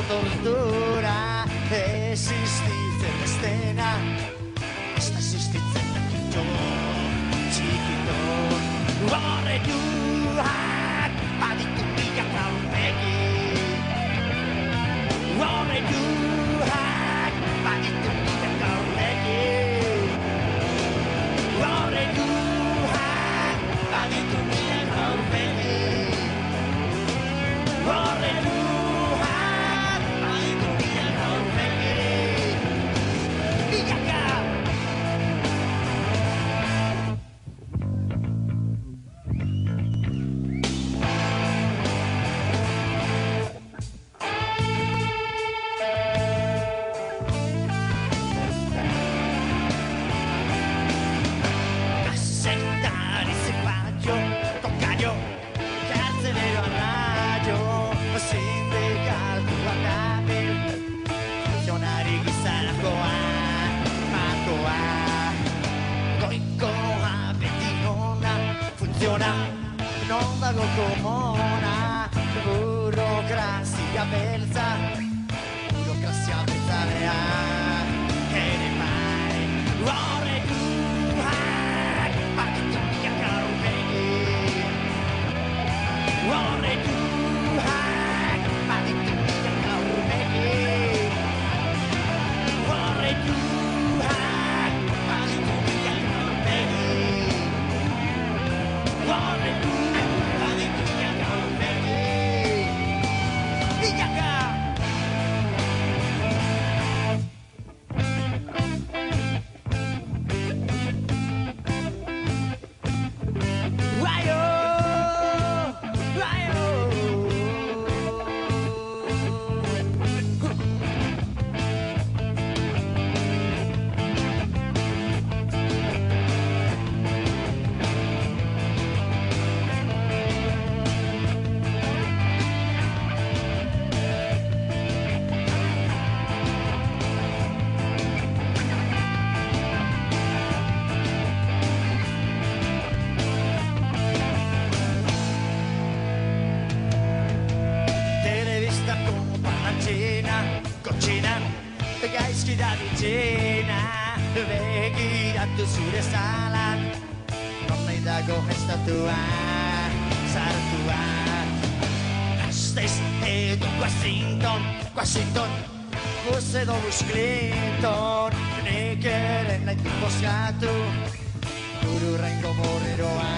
tortura esistitzen ez dena ez da existitzen dakito txikito horretuak baditu milak aurpegi horretuak baditu milak aurpegi horretuak baditu milak aurpegi horretuak baditu milak aurpegi milaka. Non dago komona burokrazia beltza belea ere mai horretuak baditu milak aurpegi horretuak baditu milak aurpegi horretuak baditu milak aurpegi horretuak gaizki dabiltzena begiratu zure zalan non nahi dago estatua sartua Gasteiz edo Washington Bus edo Bush Clinton nik ere nahi du bozkatu bururrengo morreroa